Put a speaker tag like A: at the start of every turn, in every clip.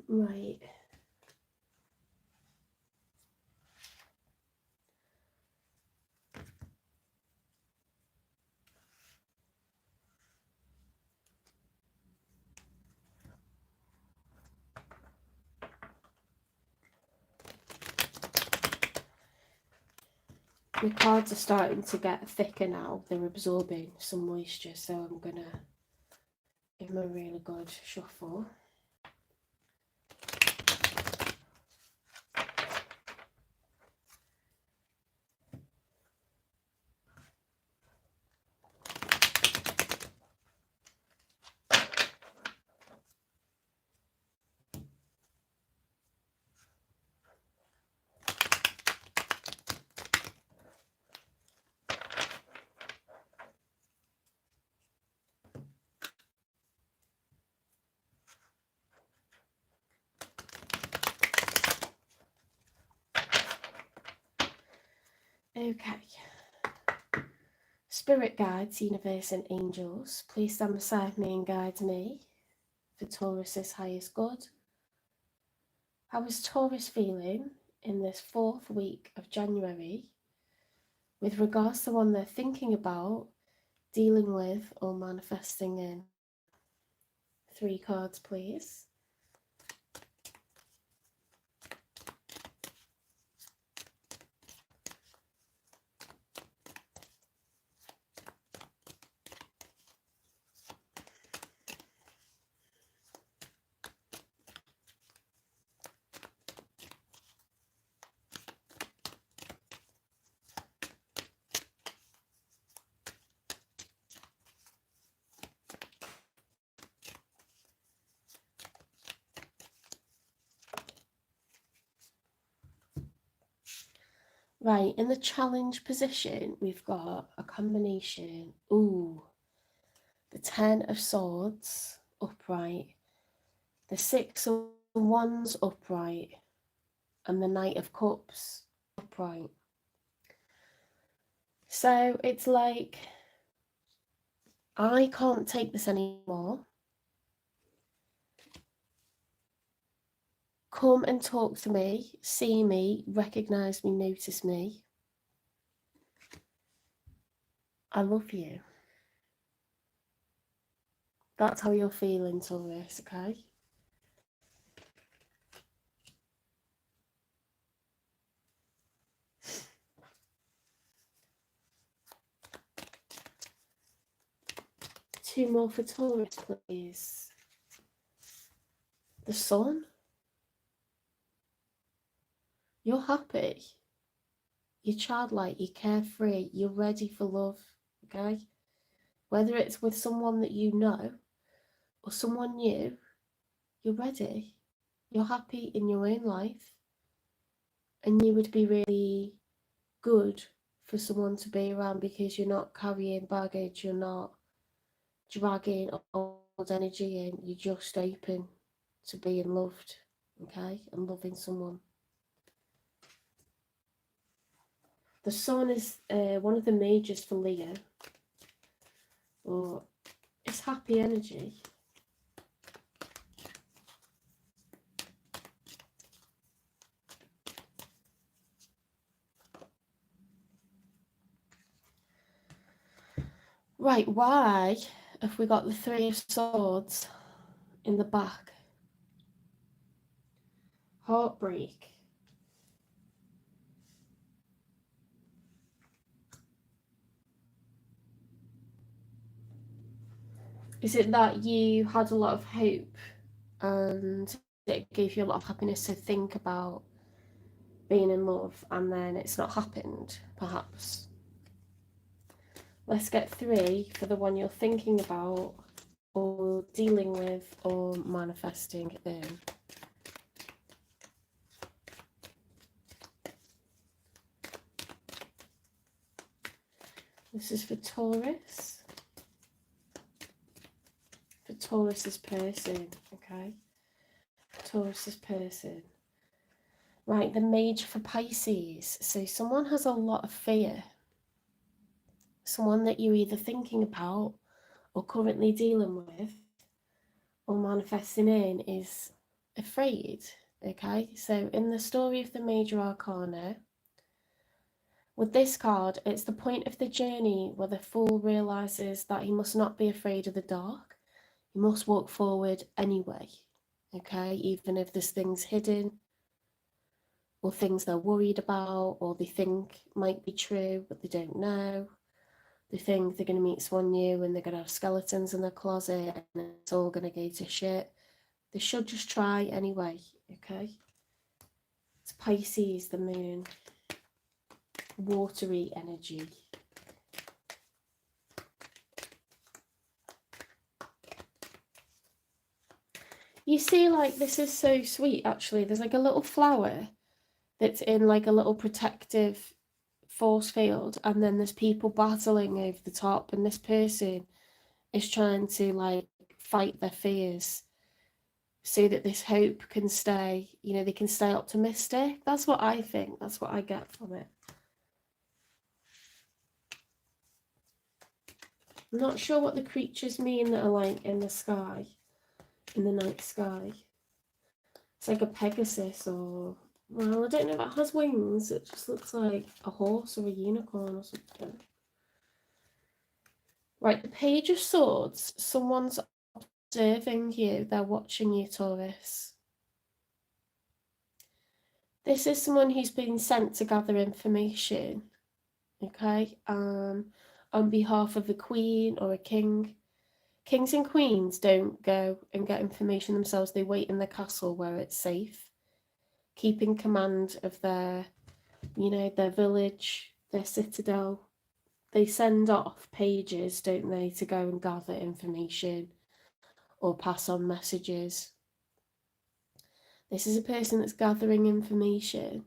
A: Right. My cards are starting to get thicker now. They're absorbing some moisture, so I'm going to give them a really good shuffle. Okay. Spirit guides, universe and angels, please stand beside me and guide me for Taurus's highest good. How is Taurus feeling in this 4th week of January with regards to one they're thinking about, dealing with or manifesting in? 3 cards, please. Right, in the challenge position, we've got a combination. Ooh, the 10 of Swords upright, the 6 of Wands upright, and the Knight of Cups upright. So it's like, I can't take this anymore. Come and talk to me, see me, recognise me, notice me. I love you. That's how you're feeling, Taurus, okay? Two more for Taurus, please. The Sun. You're happy. You're childlike, you're carefree, you're ready for love, okay? Whether it's with someone that you know or someone new, you're ready. You're happy in your own life, and you would be really good for someone to be around because you're not carrying baggage, you're not dragging old energy in, you're just open to being loved, okay, and loving someone. The Sun is one of the majors for Leo, or it's happy energy. Right, why have we got the 3 of Swords in the back? Heartbreak. Is it that you had a lot of hope and it gave you a lot of happiness to think about being in love and then it's not happened, perhaps? Let's get 3 for the one you're thinking about or dealing with or manifesting in. This is for Taurus. For Taurus's person, okay? Taurus's person. Right, the Mage for Pisces. So someone has a lot of fear. Someone that you're either thinking about or currently dealing with or manifesting in is afraid. Okay, so in the story of the Major Arcana, with this card, it's the point of the journey where the Fool realises that he must not be afraid of the dark. He must walk forward anyway, okay, even if there's things hidden or things they're worried about or they think might be true but they don't know. They think they're going to meet someone new and they're going to have skeletons in their closet and it's all going to go to shit. They should just try anyway, okay? It's Pisces, the moon. Watery energy. You see, like, this is so sweet, actually. There's like a little flower that's in like a little protective force field, and then there's people battling over the top, and this person is trying to like fight their fears so that this hope can stay, you know, they can stay optimistic. That's what I think. That's what I get from it. I'm not sure what the creatures mean that are like in the sky, in the night sky. It's like a Pegasus or, well, I don't know if it has wings. It just looks like a horse or a unicorn or something. Right, the Page of Swords. Someone's observing you. They're watching you, Taurus. This is someone who's been sent to gather information, okay, on behalf of a queen or a king. Kings and queens don't go and get information themselves. They wait in the castle where it's safe, keeping command of their, you know, their village, their citadel. They send off pages, don't they, to go and gather information or pass on messages. This is a person that's gathering information.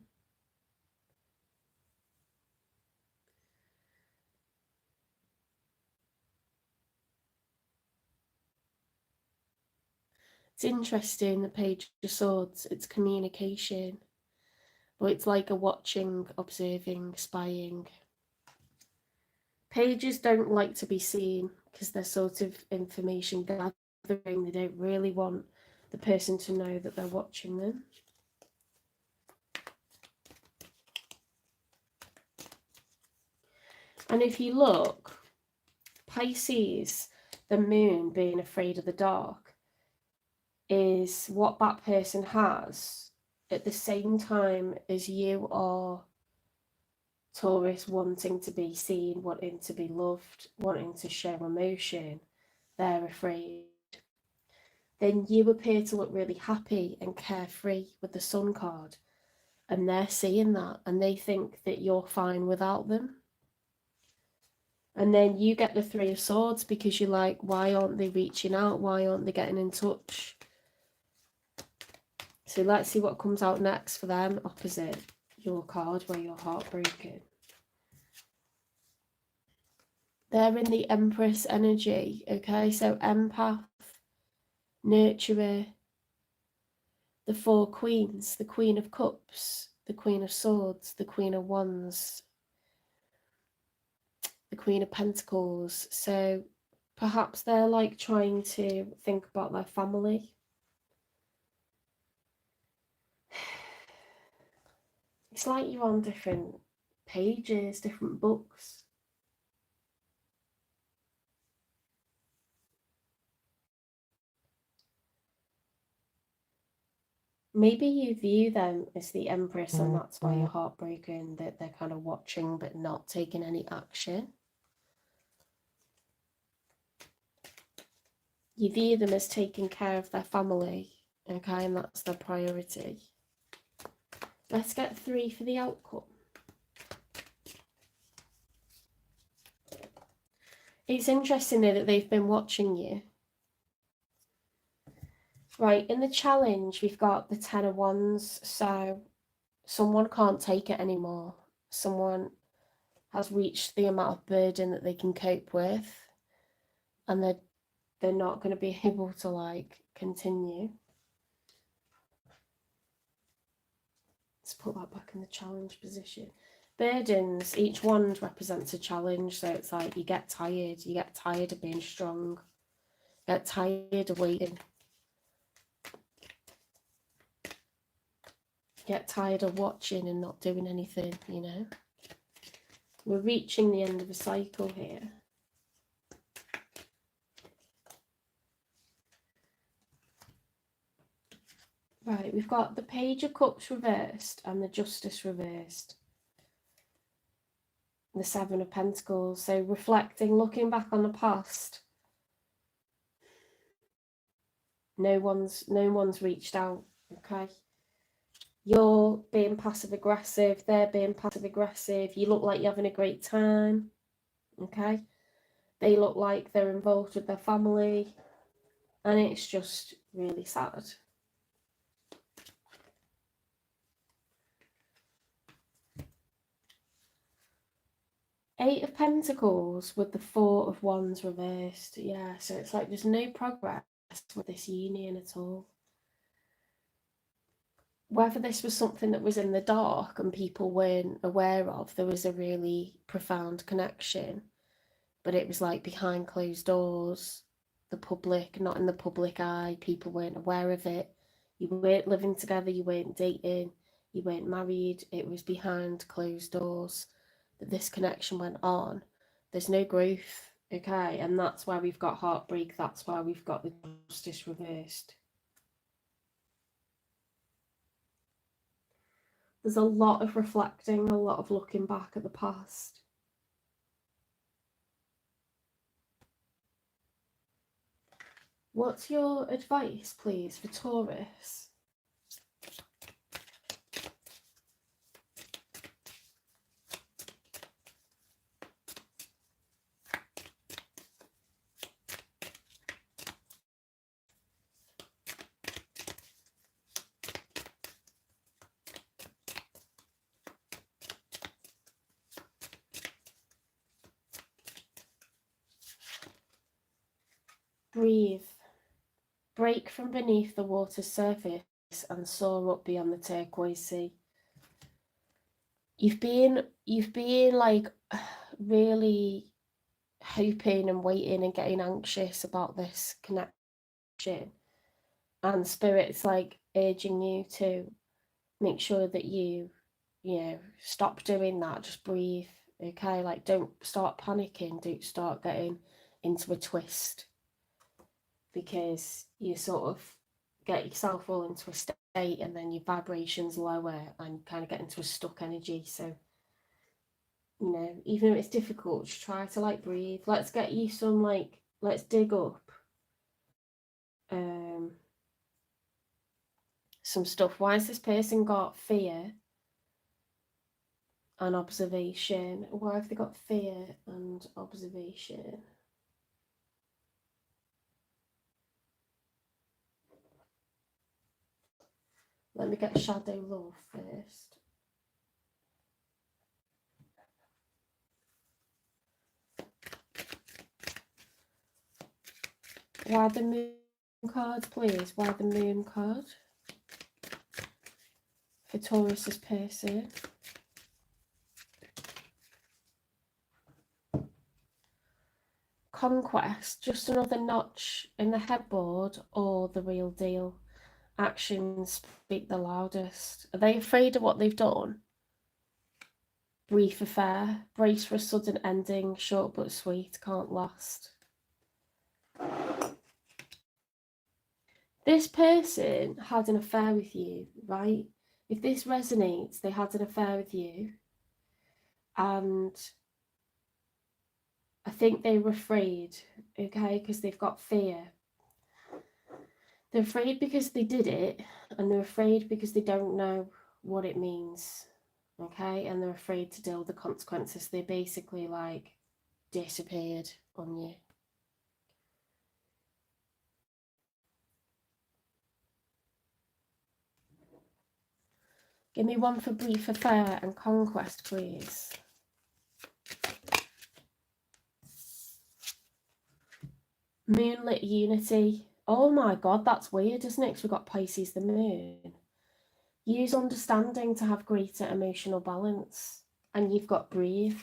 A: It's interesting, the Page of Swords, it's communication. But it's like a watching, observing, spying. Pages don't like to be seen because they're sort of information gathering. They don't really want the person to know that they're watching them. And if you look, Pisces, the moon being afraid of the dark, is what that person has at the same time as you are, Taurus, wanting to be seen, wanting to be loved, wanting to show emotion. They're afraid. Then you appear to look really happy and carefree with the Sun card, and they're seeing that and they think that you're fine without them. And then you get the Three of Swords because you're like, why aren't they reaching out? Why aren't they getting in touch? So let's see what comes out next for them opposite your card where you're heartbroken. They're in the Empress energy, okay? So empath, nurturer, the Four Queens, the Queen of Cups, the Queen of Swords, the Queen of Wands, the Queen of Pentacles. So perhaps they're like trying to think about their family. It's like you're on different pages, different books. Maybe you view them as the Empress and that's why you're heartbroken, that they're kind of watching but not taking any action. You view them as taking care of their family, okay, and that's their priority. Let's get 3 for the outcome. It's interesting though that they've been watching you. Right, in the challenge, we've got the Ten of Wands, so someone can't take it anymore. Someone has reached the amount of burden that they can cope with, and they're not going to be able to like continue. Let's put that back in the challenge position. Burdens, each wand represents a challenge, so it's like you get tired of being strong, you get tired of waiting. get tired of watching and not doing anything, you know. We're reaching the end of a cycle here. Right, we've got the Page of Cups reversed and the Justice reversed. The Seven of Pentacles. So reflecting, looking back on the past. No one's reached out, okay? You're being passive aggressive, they're being passive aggressive, you look like you're having a great time, okay? They look like they're involved with their family, and it's just really sad. Eight of Pentacles with the Four of Wands reversed. Yeah, so it's like there's no progress with this union at all. Whether this was something that was in the dark and people weren't aware of, there was a really profound connection, but it was like behind closed doors, the public, not in the public eye, people weren't aware of it. You weren't living together, you weren't dating, you weren't married, it was behind closed doors that this connection went on. There's no growth, okay, and that's why we've got heartbreak, that's why we've got the Justice reversed. There's a lot of reflecting, a lot of looking back at the past. What's your advice, please, for Taurus? Breathe. Break from beneath the water's surface and soar up beyond the turquoise sea. You've been like really hoping and waiting and getting anxious about this connection, and Spirit's like urging you to make sure that you know, stop doing that. Just breathe, okay? Like, don't start panicking, don't start getting into a twist, because you sort of get yourself all into a state and then your vibrations lower and kind of get into a stuck energy. So, you know, even if it's difficult, just try to like breathe. Let's get you some, like, let's dig up some stuff. Why has this person got fear and observation? Why have they got fear and observation? Let me get shadow love first. Why the moon card, please? Why the moon card? For Taurus's person. Conquest, just another notch in the headboard, or the real deal? Actions speak the loudest. Are they afraid of what they've done? Brief affair, brace for a sudden ending, short but sweet, can't last. This person had an affair with you, right? If this resonates, they had an affair with you, and I think they were afraid, okay, because they've got fear. They're afraid because they did it, and they're afraid because they don't know what it means, okay, and they're afraid to deal with the consequences. They basically like disappeared on you. Give me one for brief affair and conquest, please. Moonlit unity. Oh my god, that's weird, isn't it? Because we've got Pisces the moon. Use understanding to have greater emotional balance. And you've got breathe.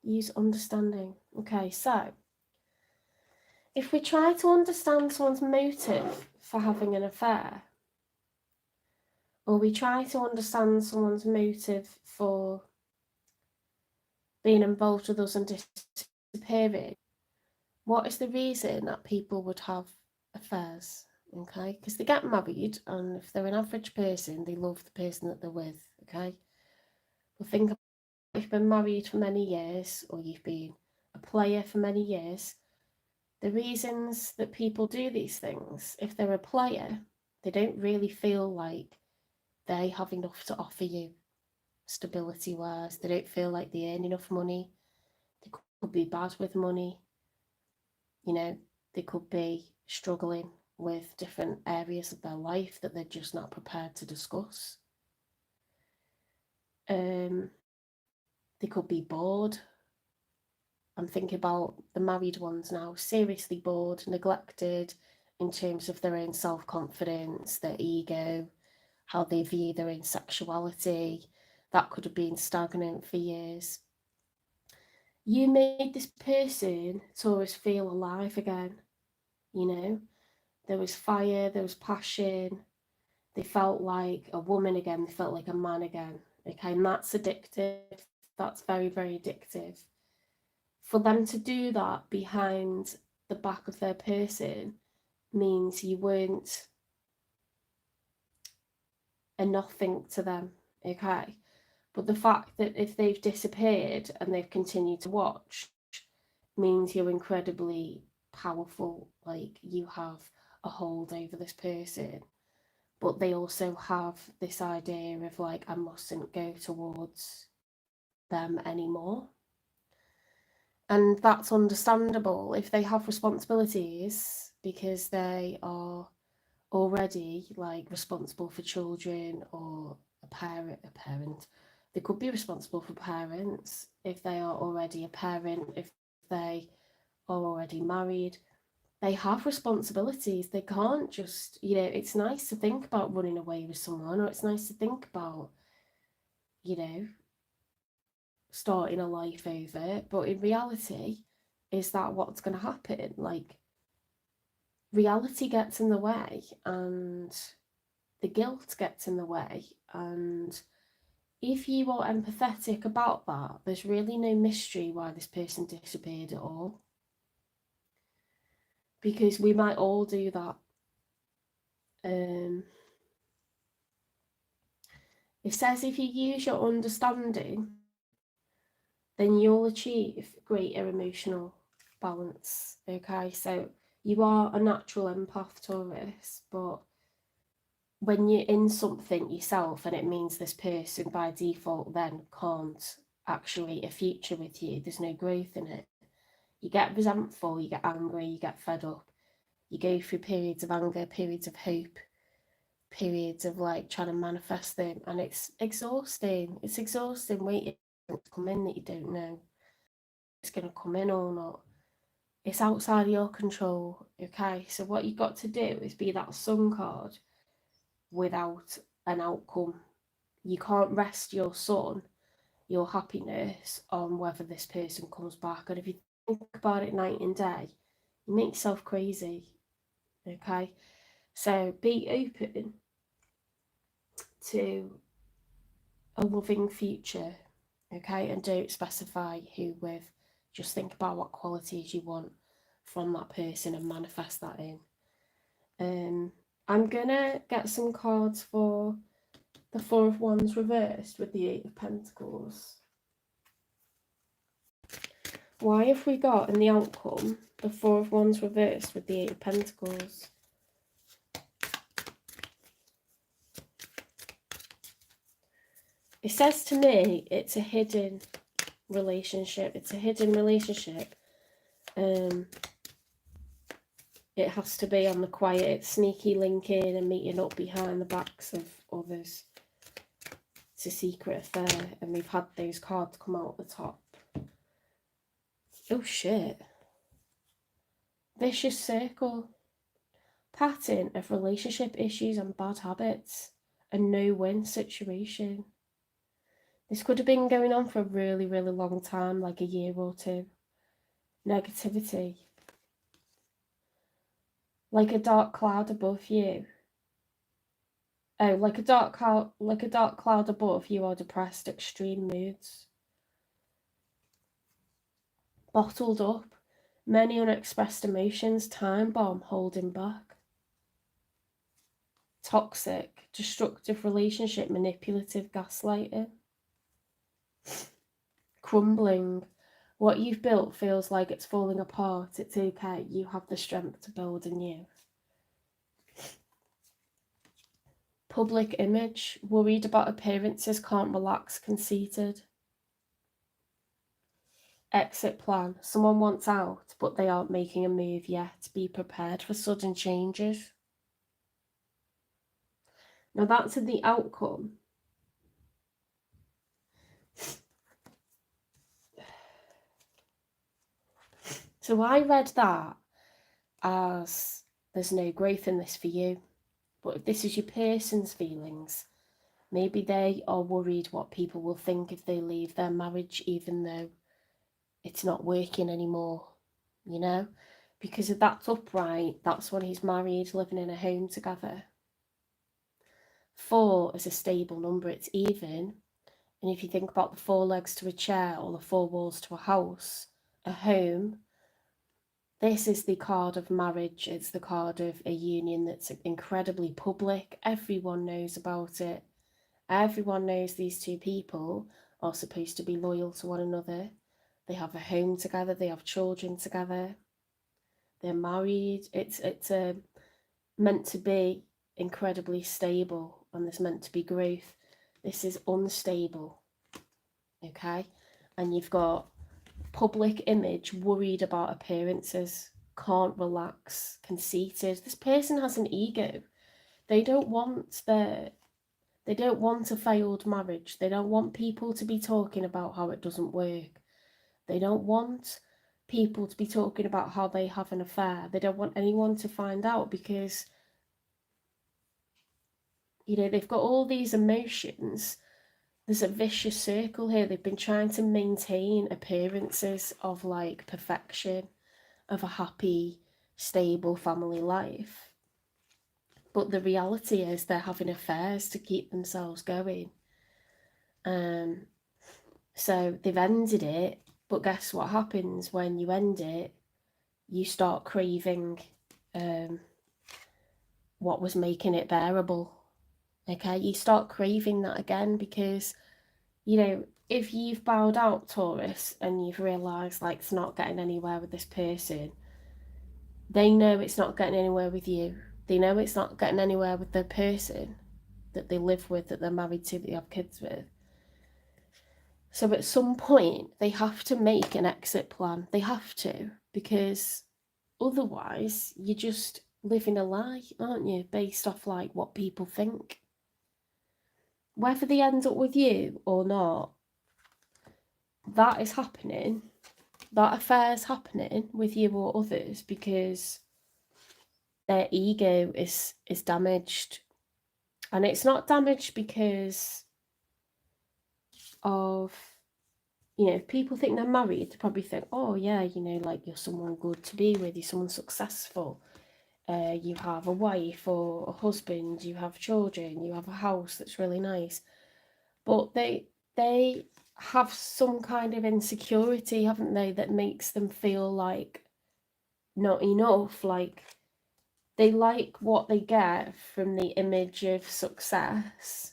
A: Use understanding. Okay, so if we try to understand someone's motive for having an affair, or we try to understand someone's motive for being involved with us and disappearing, what is the reason that people would have affairs? Okay, because they get married, and if they're an average person, they love the person that they're with. Okay, well, think about if you've been married for many years, or you've been a player for many years. The reasons that people do these things, if they're a player, they don't really feel like they have enough to offer you stability wise. They don't feel like they earn enough money. They could be bad with money. You know, they could be struggling with different areas of their life that they're just not prepared to discuss. They could be bored. I'm thinking about the married ones now, seriously bored, neglected in terms of their own self-confidence, their ego, how they view their own sexuality. That could have been stagnant for years. You made this person, Taurus, feel alive again. You know, there was fire, there was passion. They felt like a woman again, they felt like a man again. Okay, and that's addictive. That's very, very addictive. For them to do that behind the back of their person means you weren't a nothing to them, okay? But the fact that if they've disappeared and they've continued to watch means you're incredibly powerful, like you have a hold over this person. But they also have this idea of like, I mustn't go towards them anymore. And that's understandable if they have responsibilities because they are already like responsible for children or a parent. They could be responsible for parents if they are already a parent, if they are already married. They have responsibilities. They can't just, it's nice to think about running away with someone, or it's nice to think about, starting a life over. But in reality, is that what's going to happen? Like, reality gets in the way, and the guilt gets in the way. And if you are empathetic about that, there's really no mystery why this person disappeared at all. Because we might all do that. It says if you use your understanding, then you'll achieve greater emotional balance. Okay, so you are a natural empath, Taurus, but when you're in something yourself and it means this person by default then can't actuate a future with you, there's no growth in it. You get resentful, you get angry, you get fed up, you go through periods of anger, periods of hope, periods of like trying to manifest them, and it's exhausting. It's exhausting waiting for it to come in that you don't know if it's going to come in or not. It's outside of your control. Okay, so what you've got to do is be that sun card without an outcome. You can't rest your sun, your happiness, on whether this person comes back. And if you think about it night and day, you make yourself crazy. Okay, so be open to a loving future. Okay, and don't specify who with. Just think about what qualities you want from that person and manifest that in. I'm gonna get some cards for the Four of Wands reversed with the Eight of Pentacles. Why have we got in the outcome the Four of Wands reversed with the Eight of Pentacles? It says to me it's a hidden relationship. It's a hidden relationship. It has to be on the quiet. It's sneaky linking and meeting up behind the backs of others. It's a secret affair, and we've had those cards come out at the top. Oh shit. Vicious circle. Pattern of relationship issues and bad habits. A no-win situation. This could have been going on for a really, really long time, like a year or two. Negativity. Like a dark cloud above you. Oh, like a dark cloud above you are depressed, extreme moods. Bottled up, many unexpressed emotions, time bomb holding back. Toxic, destructive relationship, manipulative, gaslighting. Crumbling, what you've built feels like it's falling apart. It's okay, you have the strength to build anew. Public image, worried about appearances, can't relax, conceited. Exit plan, someone wants out, but they aren't making a move yet. Be prepared for sudden changes. Now that's in the outcome. So I read that as there's no growth in this for you. But if this is your person's feelings, maybe they are worried what people will think if they leave their marriage, even though it's not working anymore, you know? Because if that's upright, that's when he's married, living in a home together. 4 is a stable number, it's even. And if you think about the 4 legs to a chair or the 4 walls to a house, a home, this is the card of marriage. It's the card of a union that's incredibly public. Everyone knows about it. Everyone knows these two people are supposed to be loyal to one another. They have a home together. They have children together. They're married. It's meant to be incredibly stable, and there's meant to be growth. This is unstable, okay? And you've got public image, worried about appearances, can't relax, conceited. This person has an ego. They don't want a failed marriage. They don't want people to be talking about how it doesn't work. They don't want people to be talking about how they have an affair. They don't want anyone to find out because, you know, they've got all these emotions. There's a vicious circle here. They've been trying to maintain appearances of like perfection, of a happy, stable family life. But the reality is they're having affairs to keep themselves going. So they've ended it, but guess what happens when you end it? You start craving what was making it bearable. Okay, you start craving that again because, you know, if you've bowed out, Taurus, and you've realised like it's not getting anywhere with this person, they know it's not getting anywhere with you. They know it's not getting anywhere with the person that they live with, that they're married to, that they have kids with. So at some point, they have to make an exit plan. They have to, because otherwise you're just living a lie, aren't you? Based off like what people think. Whether they end up with you or not, that is happening. That affair is happening with you or others because their ego is damaged. And it's not damaged because of, you know, if people think they're married, they probably think, oh yeah, you know, like you're someone good to be with, you're someone successful, you have a wife or a husband, you have children, you have a house that's really nice. But they have some kind of insecurity, haven't they, that makes them feel like not enough. Like they like what they get from the image of success,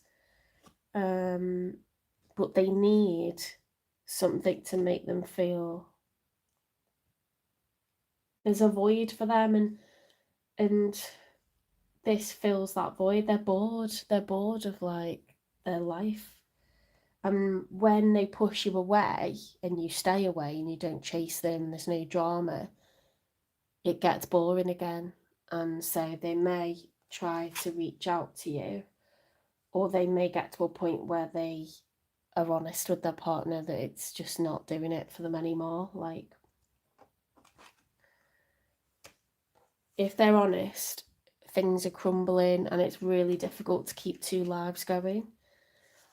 A: but they need something to make them feel there's a void for them, and this fills that void. They're bored of like their life. And when they push you away and you stay away and you don't chase them, there's no drama, it gets boring again. And so they may try to reach out to you, or they may get to a point where they are honest with their partner that it's just not doing it for them anymore. Like, if they're honest, things are crumbling and it's really difficult to keep 2 lives going.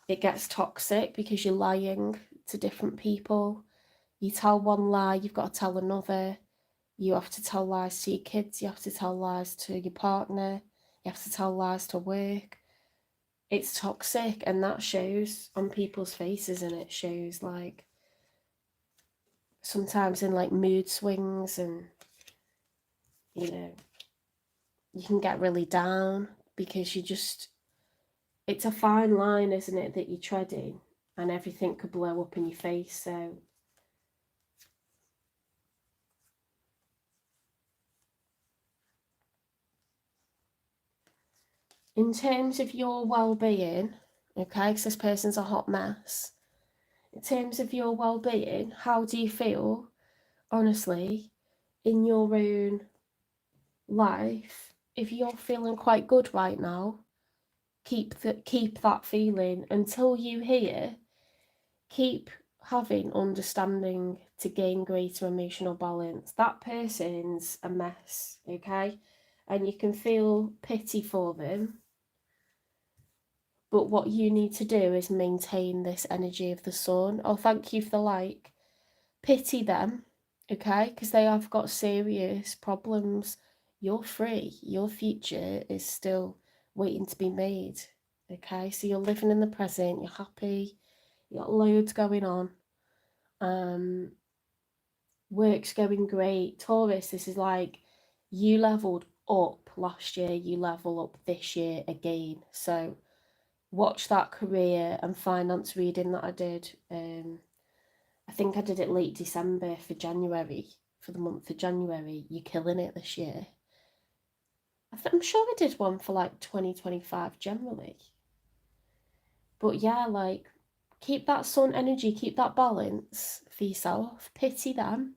A: It gets toxic because you're lying to different people. You tell one lie, you've got to tell another. You have to tell lies to your kids, you have to tell lies to your partner, you have to tell lies to work. It's toxic, and that shows on people's faces, and it shows like sometimes in like mood swings, and you know, you can get really down because it's a fine line, isn't it, that you're treading, and everything could blow up in your face. So in terms of your well-being, okay, because this person's a hot mess, in terms of your well-being, how do you feel, honestly, in your own life? If you're feeling quite good right now, keep that feeling until you hear. Keep having understanding to gain greater emotional balance. That person's a mess, okay? And you can feel pity for them. But what you need to do is maintain this energy of the sun. Oh, thank you for the like. Pity them, okay? Because they have got serious problems. You're free. Your future is still waiting to be made, okay? So you're living in the present. You're happy. You got loads going on. Work's going great. Taurus, this is like you leveled up last year, you level up this year again. So watch that career and finance reading that I did. I think I did it late December for January, for the month of January. You're killing it this year. I'm sure I did one for like 2025 generally. But yeah, like keep that sun energy, keep that balance for yourself. Pity them,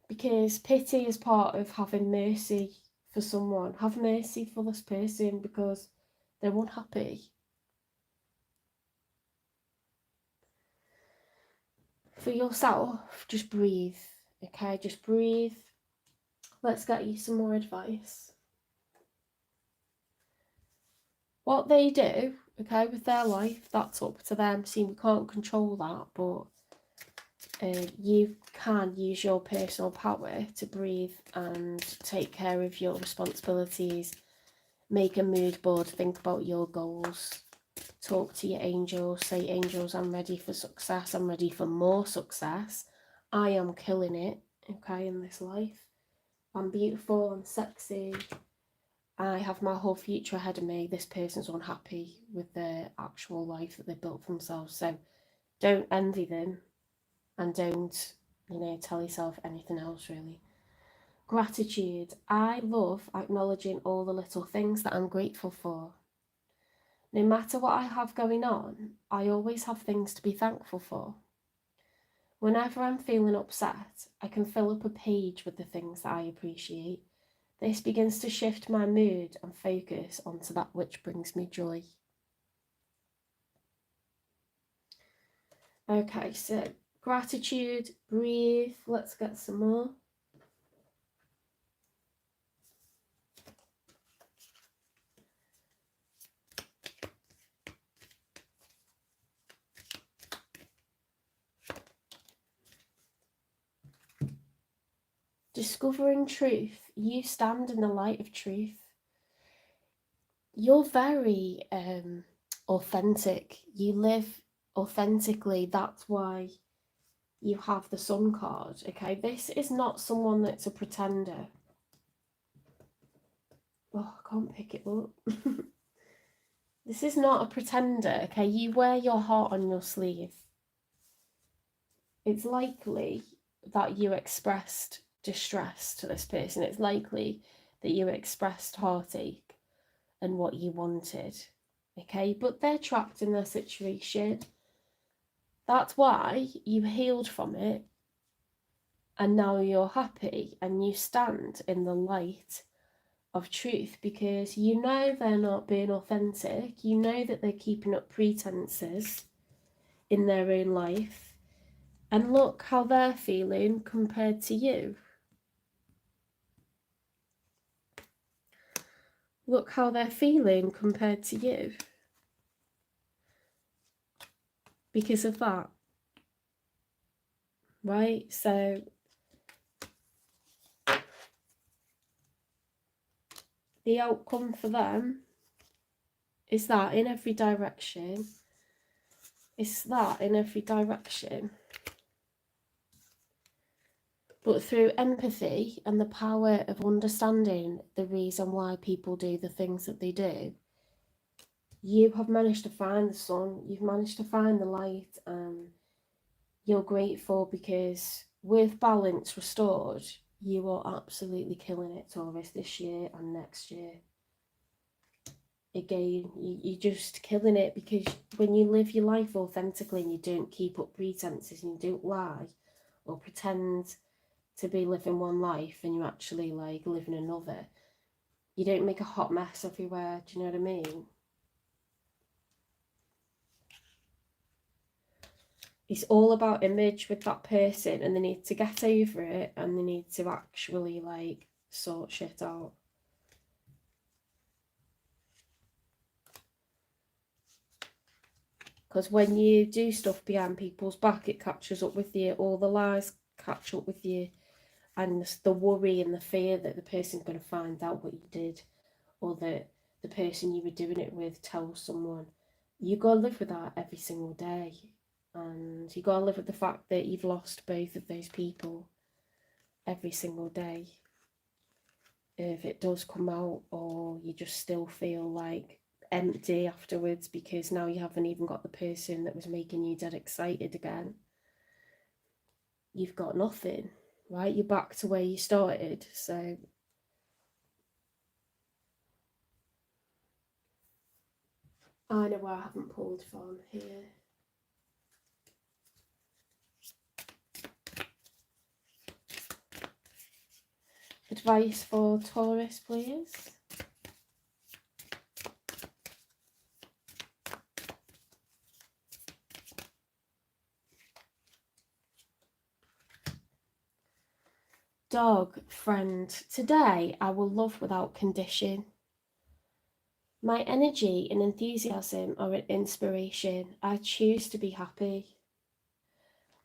A: because pity is part of having mercy for someone. Have mercy for this person because they're unhappy. For yourself, just breathe, okay? Just breathe. Let's get you some more advice. What they do, okay, with their life, that's up to them. See, we can't control that, but you can use your personal power to breathe and take care of your responsibilities. Make a mood board, think about your goals, talk to your angels, say, angels, I'm ready for success, I'm ready for more success, I am killing it, okay, in this life, I'm beautiful, I'm sexy, I have my whole future ahead of me, this person's unhappy with their actual life that they built for themselves. So don't envy them, and don't, tell yourself anything else really. Gratitude. I love acknowledging all the little things that I'm grateful for. No matter what I have going on, I always have things to be thankful for. Whenever I'm feeling upset, I can fill up a page with the things that I appreciate. This begins to shift my mood and focus onto that which brings me joy. Okay, so gratitude, breathe, let's get some more. Discovering truth. You stand in the light of truth. You're very authentic. You live authentically. That's why you have the Sun card, okay? This is not someone that's a pretender. Oh, I can't pick it up. This is not a pretender, okay? You wear your heart on your sleeve. It's likely that you expressed distress to this person. It's likely that you expressed heartache and what you wanted, okay? But they're trapped in their situation. That's why you healed from it, and now you're happy and you stand in the light of truth, because you know they're not being authentic. You know that they're keeping up pretenses in their own life, and look how they're feeling compared to you. Look how they're feeling compared to you because of that, right? So the outcome for them is that in every direction. It's that in every direction. But through empathy and the power of understanding the reason why people do the things that they do, you have managed to find the sun, you've managed to find the light, and you're grateful because with balance restored, you are absolutely killing it, Taurus, this year and next year. Again, you're just killing it because when you live your life authentically and you don't keep up pretenses and you don't lie or pretend to be living one life and you're actually like living another, you don't make a hot mess everywhere. Do you know what I mean? It's all about image with that person, and they need to get over it and they need to actually like sort shit out. Because when you do stuff behind people's back, it catches up with you. All the lies catch up with you. And the worry and the fear that the person's going to find out what you did, or that the person you were doing it with tells someone. You got to live with that every single day. And you got to live with the fact that you've lost both of those people every single day. If it does come out, or you just still feel like empty afterwards because now you haven't even got the person that was making you dead excited again, you've got nothing, right? You're back to where you started. So I know where I haven't pulled from here. Advice for Taurus, please. Dog, friend, today I will love without condition. My energy and enthusiasm are an inspiration. I choose to be happy.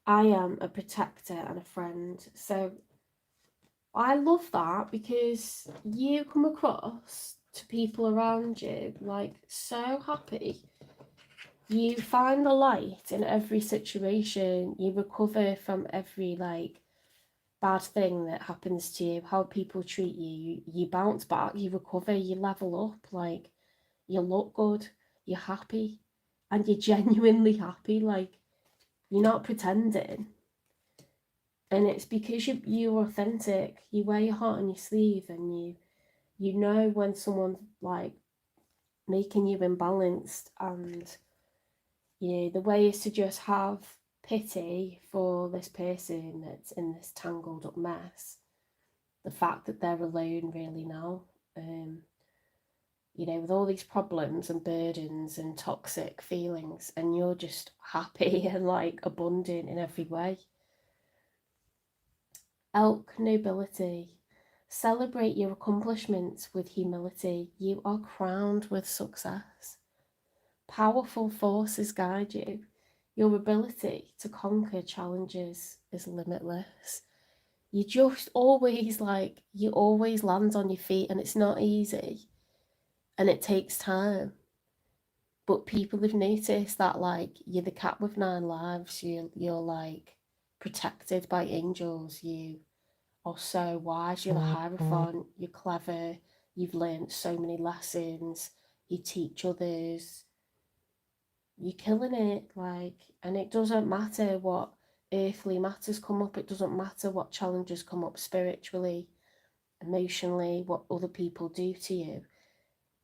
A: I am a protector and a friend. So I love that because you come across to people around you like so happy. You find the light in every situation. You recover from every like bad thing that happens to you, how people treat you. You bounce back, you recover, you level up, like you look good, you're happy, and you're genuinely happy, like you're not pretending. And it's because you're authentic. You wear your heart on your sleeve, and you know when someone's like making you imbalanced, and you know the way is to just have pity for this person that's in this tangled up mess. The fact that they're alone really now, you know, with all these problems and burdens and toxic feelings, and you're just happy and like abundant in every way. Elk nobility. Celebrate your accomplishments with humility. You are crowned with success. Powerful forces guide you. Your ability to conquer challenges is limitless. You just always like, you always land on your feet, and it's not easy and it takes time. But people have noticed that like you're the cat with 9 lives. You're like protected by angels. You are so wise. You're the Hierophant. You're clever. You've learned so many lessons. You teach others. You're killing it. Like, and it doesn't matter what earthly matters come up. It doesn't matter what challenges come up spiritually, emotionally, what other people do to you.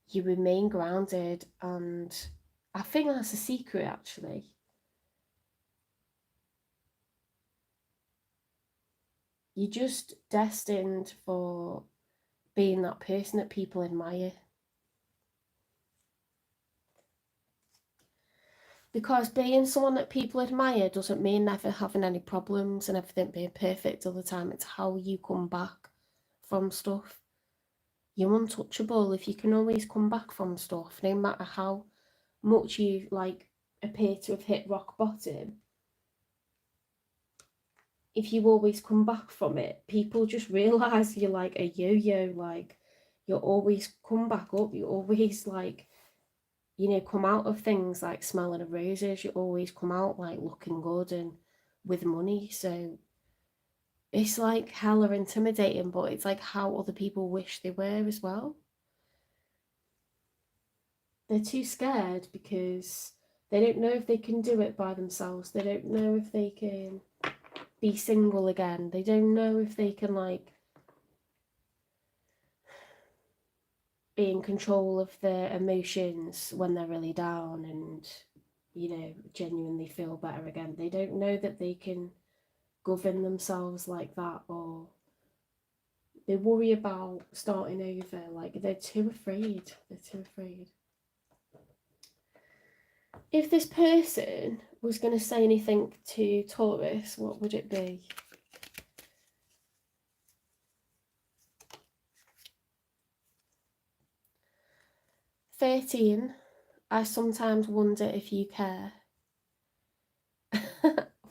A: You remain grounded, and I think that's a secret actually. You're just destined for being that person that people admire. Because being someone that people admire doesn't mean never having any problems and everything being perfect all the time. It's how you come back from stuff. You're untouchable if you can always come back from stuff, no matter how much you like appear to have hit rock bottom. If you always come back from it, people just realise you're like a yo-yo, like You'll always come back up. You always like, you know, come out of things like smelling of roses. You always come out like looking good and with money. So it's like hella intimidating, but it's like how other people wish they were as well. They're too scared because they don't know if they can do it by themselves. They don't know if they can be single again. They don't know if they can like be in control of their emotions when they're really down and, you know, genuinely feel better again. They don't know that they can govern themselves like that, or they worry about starting over. Like they're too afraid. They're too afraid. If this person was going to say anything to Taurus, what would it be? "13. I sometimes wonder if you care."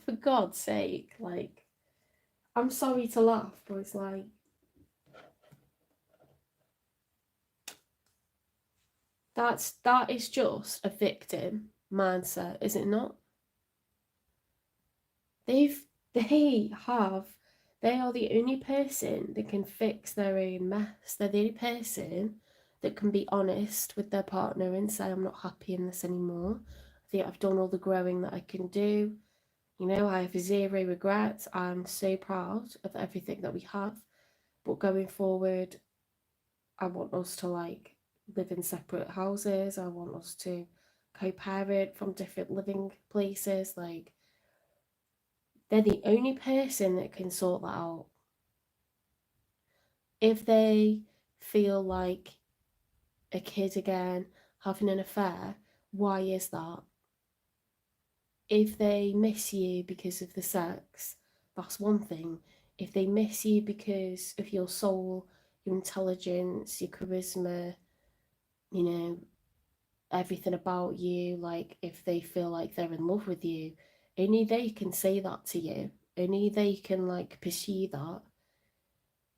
A: For God's sake, like, I'm sorry to laugh, but it's like, that is just a victim mindset, is it not? They have, they are the only person that can fix their own mess. They're the only person that can be honest with their partner and say, I'm not happy in this anymore. I think I've done all the growing that I can do. You know, I have zero regrets. I'm so proud of everything that we have. But going forward, I want us to like live in separate houses. I want us to co-parent from different living places. Like, they're the only person that can sort that out. If they feel like a kid again, having an affair, why is that? If they miss you because of the sex, that's one thing. If they miss you because of your soul, your intelligence, your charisma, you know, everything about you, like if they feel like they're in love with you, only they can say that to you. Only they can like pursue that.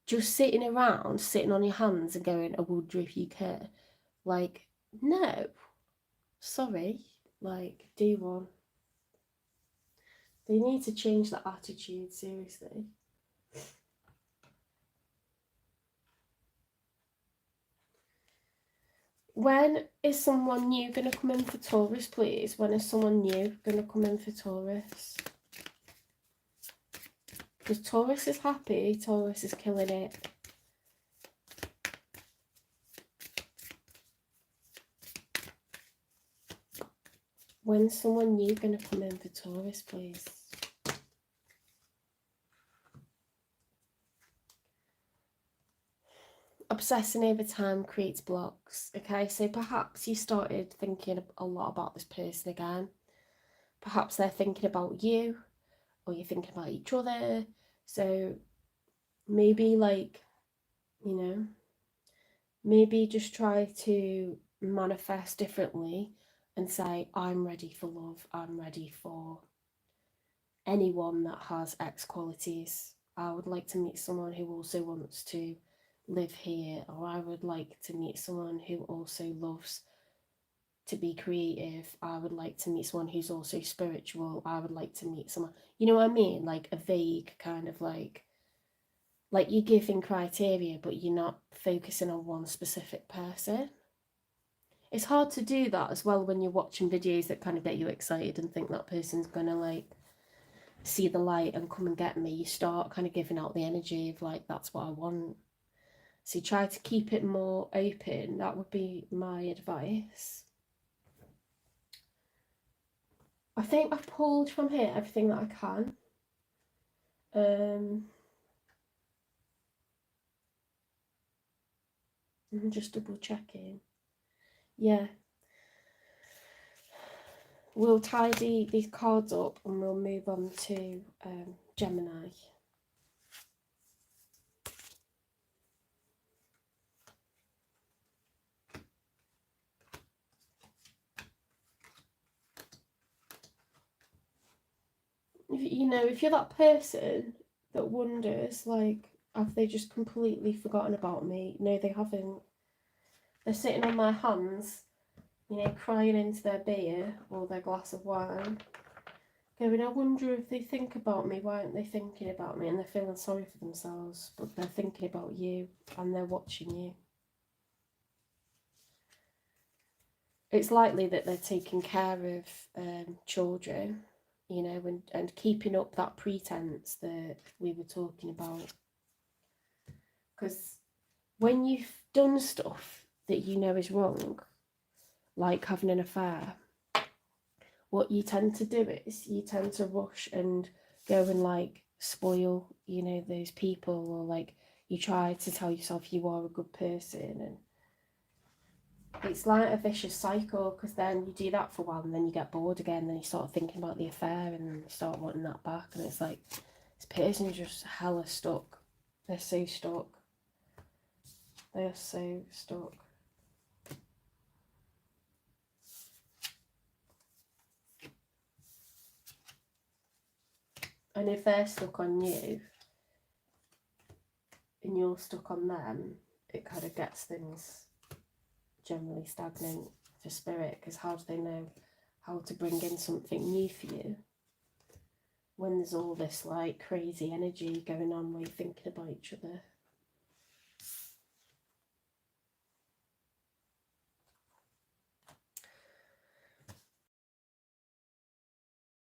A: Just sitting around, sitting on your hands and going, I wonder if you care. Like, no, sorry. Like, do one. They need to change that attitude, seriously. When is someone new going to come in for Taurus, please? When is someone new going to come in for Taurus? Because Taurus is happy, Taurus is killing it. When's someone new going to come in for Taurus, please? Obsessing over time creates blocks. Okay, so perhaps you started thinking a lot about this person again. Perhaps they're thinking about you, or you're thinking about each other. So maybe, like, you know, maybe just try to manifest differently and say, I'm ready for love. I'm ready for anyone that has X qualities. I would like to meet someone who also wants to live here, or I would like to meet someone who also loves to be creative. I would like to meet someone who's also spiritual. I would like to meet someone, you know what I mean? Like a vague kind of like you're giving criteria, but you're not focusing on one specific person. It's hard to do that as well when you're watching videos that kind of get you excited and think that person's gonna like see the light and come and get me. You start kind of giving out the energy of like, that's what I want. So you try to keep it more open. That would be my advice. I think I've pulled from here everything that I can. I'm just double checking. Yeah. We'll tidy these cards up and we'll move on to Gemini. You know, if you're that person that wonders, like, Have they just completely forgotten about me? No, they haven't. They're sitting on their hands, you know, crying into their beer or their glass of wine, going, I wonder if they think about me. Why aren't they thinking about me? And they're feeling sorry for themselves, but they're thinking about you and they're watching you. It's likely that they're taking care of children, you know, and keeping up that pretense that we were talking about. Because when you've done stuff that you know is wrong, like having an affair, what you tend to do is you tend to rush and go and like spoil, you know, those people, or like you try to tell yourself you are a good person, and it's like a vicious cycle, because then you do that for a while and then you get bored again, and then you start thinking about the affair and then you start wanting that back, and it's like this person's just hella stuck. They're so stuck. They are so stuck. And if they're stuck on you and you're stuck on them, it kind of gets things generally stagnant for spirit, because how do they know how to bring in something new for you when there's all this like crazy energy going on where you're thinking about each other?